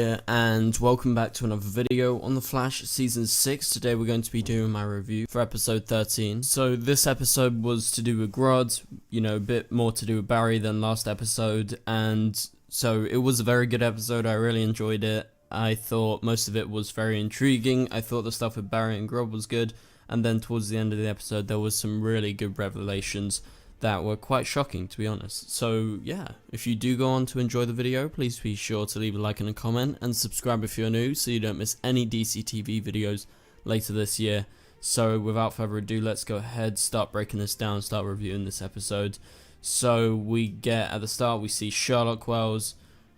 And welcome back to another video on The Flash Season 6. Today we're going to be doing my review for episode 13. So this episode was to do with Grodd, a bit more to do with Barry than last episode, and so it was a very good episode. I really enjoyed it. I thought most of it was very intriguing. I thought the stuff with Barry and Grodd was good, and then towards the end of the episode there was some really good revelations that were quite shocking, to be honest. So yeah, if you do go on to enjoy the video, please be sure to leave a like and a comment, and subscribe if you're new so you don't miss any DCTV videos later this year. So without further ado, let's go ahead, start breaking this down, start reviewing this episode. So we get, at the start, we see Sherlock Wells.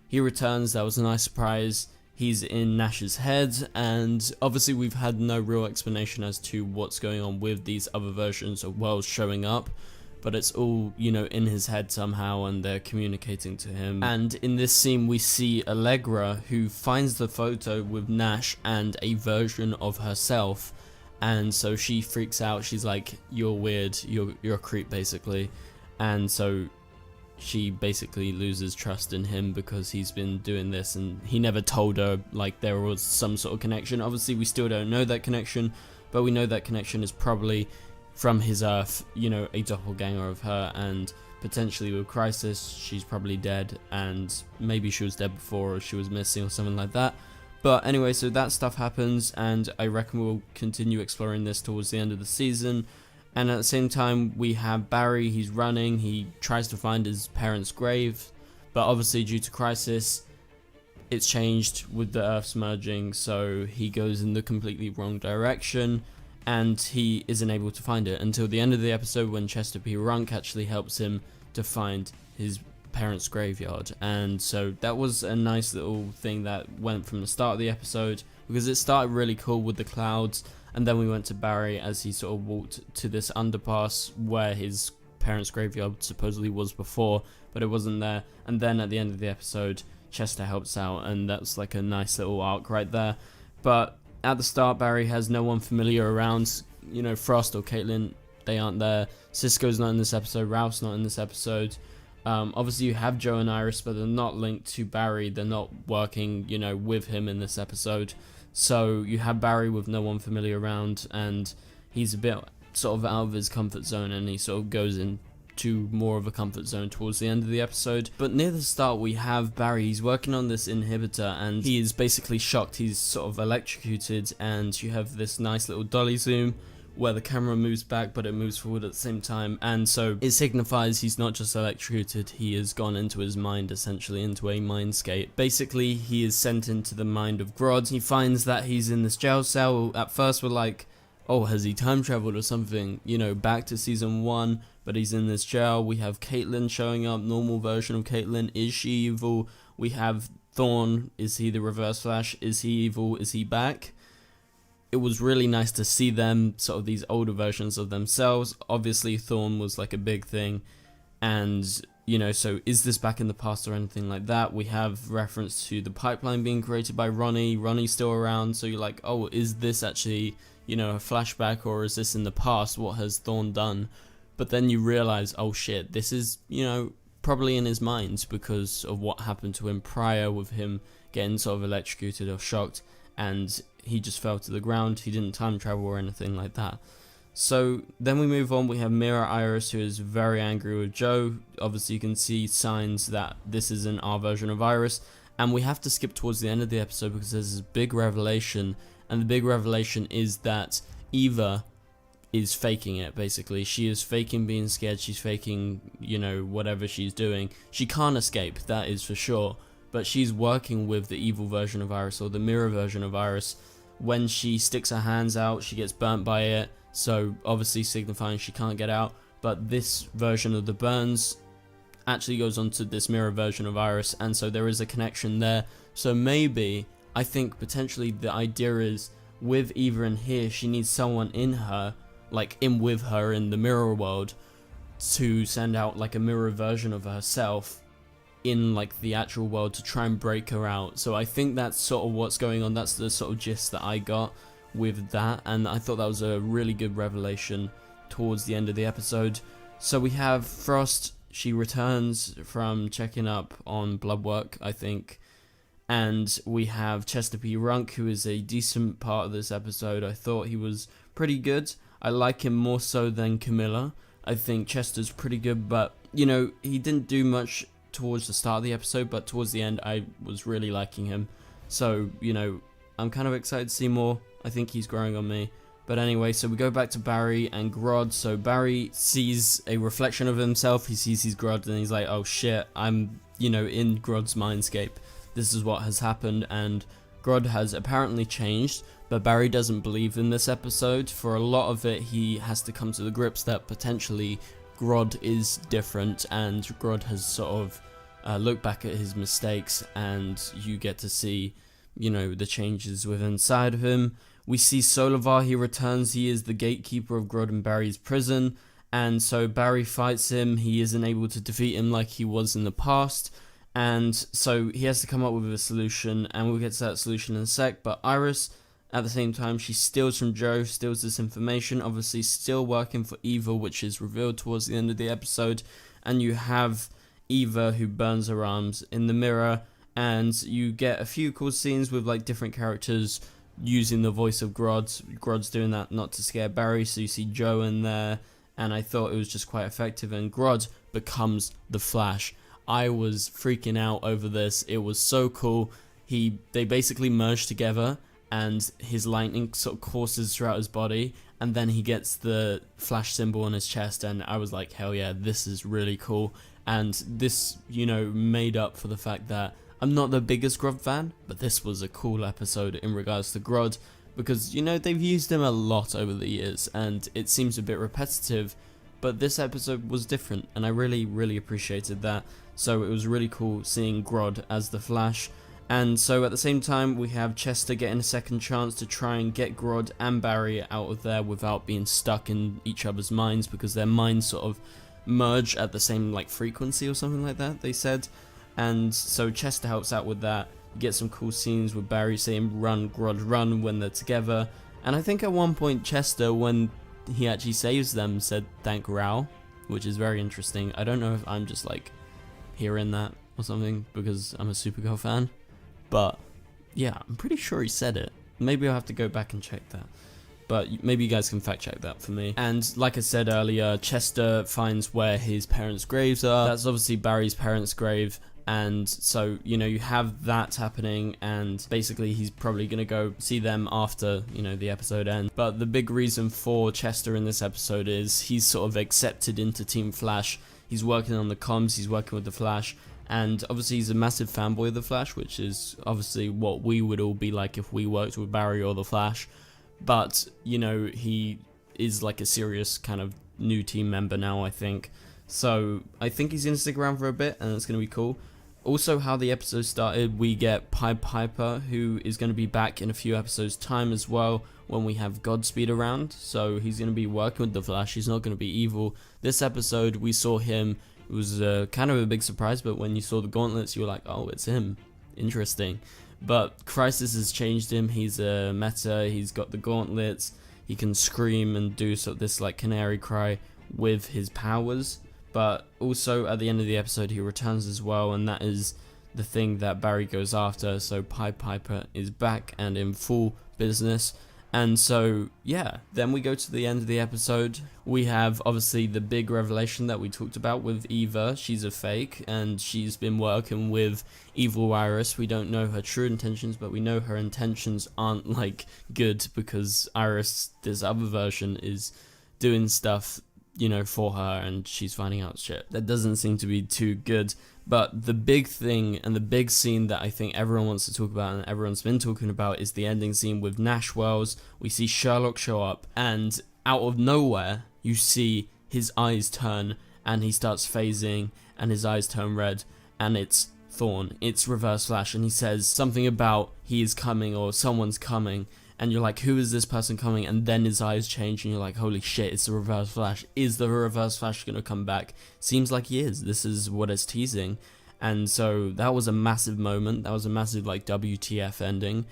He returns. That was a nice surprise. He's in Nash's head, and obviously we've had no real explanation as to what's going on with these other versions of Wells showing up. But it's all, in his head somehow, and they're communicating to him. And in this scene, we see Allegra, who finds the photo with Nash and a version of herself. And so she freaks out. She's like, "You're weird. You're a creep," basically. And so she basically loses trust in him because he's been doing this, and he never told her like there was some sort of connection. Obviously, we still don't know that connection, but we know that connection is probably from his Earth, a doppelganger of her, and potentially with Crisis, she's probably dead, and maybe she was dead before, or she was missing, or something like that. But anyway, so that stuff happens, and I reckon we'll continue exploring this towards the end of the season. And at the same time, we have Barry. He's running, he tries to find his parents' grave, but obviously due to Crisis, it's changed with the Earths merging, so he goes in the completely wrong direction, and he isn't able to find it until the end of the episode, when Chester P. Runk actually helps him to find his parents' graveyard. And so that was a nice little thing that went from the start of the episode, because it started really cool with the clouds, and then we went to Barry as he sort of walked to this underpass where his parents' graveyard supposedly was before, but it wasn't there. And then at the end of the episode, Chester helps out, and that's like a nice little arc right there. But at the start, Barry has no one familiar around. Frost or Caitlin, they aren't there. Cisco's not in this episode. Ralph's not in this episode. Obviously, you have Joe and Iris, but they're not linked to Barry. They're not working, with him in this episode. So you have Barry with no one familiar around, and he's a bit sort of out of his comfort zone, and he sort of goes into more of a comfort zone towards the end of the episode. But near the start, we have Barry. He's working on this inhibitor, and he is basically shocked. He's sort of electrocuted, and you have this nice little dolly zoom where the camera moves back, but it moves forward at the same time, and so it signifies he's not just electrocuted, he has gone into his mind, essentially into a mindscape. Basically, he is sent into the mind of Grodd. He finds that he's in this jail cell. At first we're like, oh, has he time traveled or something, back to season 1, but he's in this jail. We have Caitlin showing up, normal version of Caitlin. Is she evil? We have Thorn. Is he the Reverse Flash? Is he evil? Is he back? It was really nice to see them, sort of these older versions of themselves. Obviously, Thorn was like a big thing, and so is this back in the past or anything like that? We have reference to the pipeline being created by Ronnie. Ronnie's still around, so you're like, oh, is this actually, a flashback, or is this in the past? What has Thorn done? But then you realize, oh shit, this is, probably in his mind because of what happened to him prior, with him getting sort of electrocuted or shocked, and he just fell to the ground. He didn't time travel or anything like that. So then we move on. We have Mirror Iris, who is very angry with Joe. Obviously you can see signs that this isn't our version of Iris, and we have to skip towards the end of the episode because there's this big revelation, and the big revelation is that Eva is faking it. Basically, she is faking being scared. She's faking, whatever she's doing. She can't escape, that is for sure, but she's working with the evil version of Iris, or the mirror version of Iris. When she sticks her hands out, she gets burnt by it, so obviously signifying she can't get out. But this version of the burns actually goes onto this mirror version of Iris, and so there is a connection there. So maybe, I think potentially the idea is, with Eva in here, she needs someone in her, like in with her in the mirror world, to send out like a mirror version of herself in like the actual world to try and break her out. So I think that's sort of what's going on. That's the sort of gist that I got with that, and I thought that was a really good revelation towards the end of the episode. So we have Frost. She returns from checking up on blood work, I think, And we have Chester P. Runk, who is a decent part of this episode. I thought he was pretty good. I like him more so than Camilla. I think Chester's pretty good, but, you know, he didn't do much towards the start of the episode, but towards the end, I was really liking him. So, you know, I'm kind of excited to see more. I think he's growing on me. But anyway, so we go back to Barry and Grodd. So Barry sees a reflection of himself. He sees his Grodd and he's like, oh shit, I'm, you know, in Grodd's mindscape. This is what has happened, and Grodd has apparently changed, but Barry doesn't believe in this episode. For a lot of it, he has to come to the grips that potentially Grodd is different, and Grodd has sort of looked back at his mistakes, and you get to see, you know, the changes within inside of him. We see Solovar, he returns, he is the gatekeeper of Grodd and Barry's prison, and so Barry fights him. He isn't able to defeat him like he was in the past, and so he has to come up with a solution, and we'll get to that solution in a sec. But Iris, at the same time, she steals from Joe, steals this information, obviously still working for Eva, which is revealed towards the end of the episode, and you have Eva who burns her arms in the mirror, and you get a few cool scenes with like different characters using the voice of Grodd. Grodd's doing that not to scare Barry, so you see Joe in there, and I thought it was just quite effective, and Grodd becomes the Flash. I was freaking out over this. It was so cool. They basically merge together, and his lightning sort of courses throughout his body, and then he gets the Flash symbol on his chest, and I was like, hell yeah, this is really cool. And this, you know, made up for the fact that I'm not the biggest Grodd fan, but this was a cool episode in regards to Grodd, because, you know, they've used him a lot over the years, and it seems a bit repetitive, but this episode was different, and I really, really appreciated that. So it was really cool seeing Grodd as the Flash. And so at the same time, we have Chester getting a second chance to try and get Grodd and Barry out of there without being stuck in each other's minds, because their minds sort of merge at the same like frequency or something like that, they said. And so Chester helps out with that. You get some cool scenes with Barry saying run Grodd run when they're together. And I think at one point Chester, when he actually saves them, said thank Rao, which is very interesting. I don't know if I'm just like hearing that or something because I'm a Supergirl fan, but yeah, I'm pretty sure he said it. Maybe I'll have to go back and check that, but maybe you guys can fact check that for me. And like I said earlier, Chester finds where his parents' graves are. That's obviously Barry's parents' grave, and so, you know, you have that happening, and basically he's probably gonna go see them after, you know, the episode ends. But the big reason for Chester in this episode is he's sort of accepted into Team Flash. He's working on the comms, he's working with the Flash, and obviously he's a massive fanboy of the Flash, which is obviously what we would all be like if we worked with Barry or the Flash. But, you know, he is like a serious kind of new team member now, I think. So I think he's going to stick around for a bit, and it's going to be cool. Also, how the episode started, we get Pied Piper, who is going to be back in a few episodes' time as well, when we have Godspeed around. So he's going to be working with the Flash, he's not going to be evil. This episode, we saw him, it was kind of a big surprise, but when you saw the gauntlets, you were like, oh, it's him. Interesting. But Crisis has changed him, he's a meta, he's got the gauntlets, he can scream and do sort of this like canary cry with his powers. But also at the end of the episode he returns as well, and that is the thing that Barry goes after. So Pied Piper is back and in full business. And so, yeah, then we go to the end of the episode. We have obviously the big revelation that we talked about with Eva. She's a fake, and she's been working with Evil Iris. We don't know her true intentions, but we know her intentions aren't like good, because Iris, this other version, is doing stuff, you know, for her, and she's finding out shit that doesn't seem to be too good. But the big thing and the big scene that I think everyone wants to talk about and everyone's been talking about is the ending scene with Nash Wells. We see Sherlock show up, and out of nowhere you see his eyes turn, and he starts phasing, and his eyes turn red, and it's Thorn, it's Reverse Flash, and he says something about he is coming or someone's coming, and you're like, who is this person coming? And then his eyes change, and you're like, holy shit, it's the Reverse Flash. Is the Reverse Flash gonna come back? Seems like he is. This is what it's teasing. And so that was a massive moment. That was a massive like WTF ending,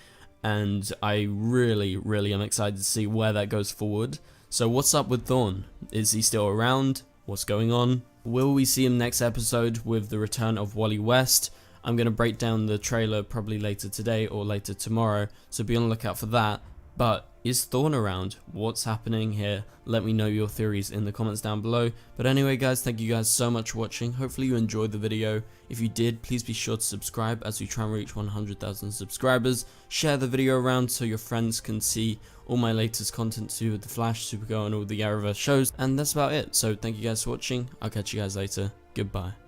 and I really, really am excited to see where that goes forward. So what's up with Thorn? Is he still around? What's going on? Will we see him next episode with the return of Wally West? I'm going to break down the trailer probably later today or later tomorrow, so be on the lookout for that. But is Thorn around? What's happening here? Let me know your theories in the comments down below. But anyway guys, thank you guys so much for watching. Hopefully you enjoyed the video. If you did, please be sure to subscribe as we try and reach 100,000 subscribers. Share the video around so your friends can see all my latest content to do with the Flash, Supergirl and all the Arrowverse shows. And that's about it. So thank you guys for watching. I'll catch you guys later. Goodbye.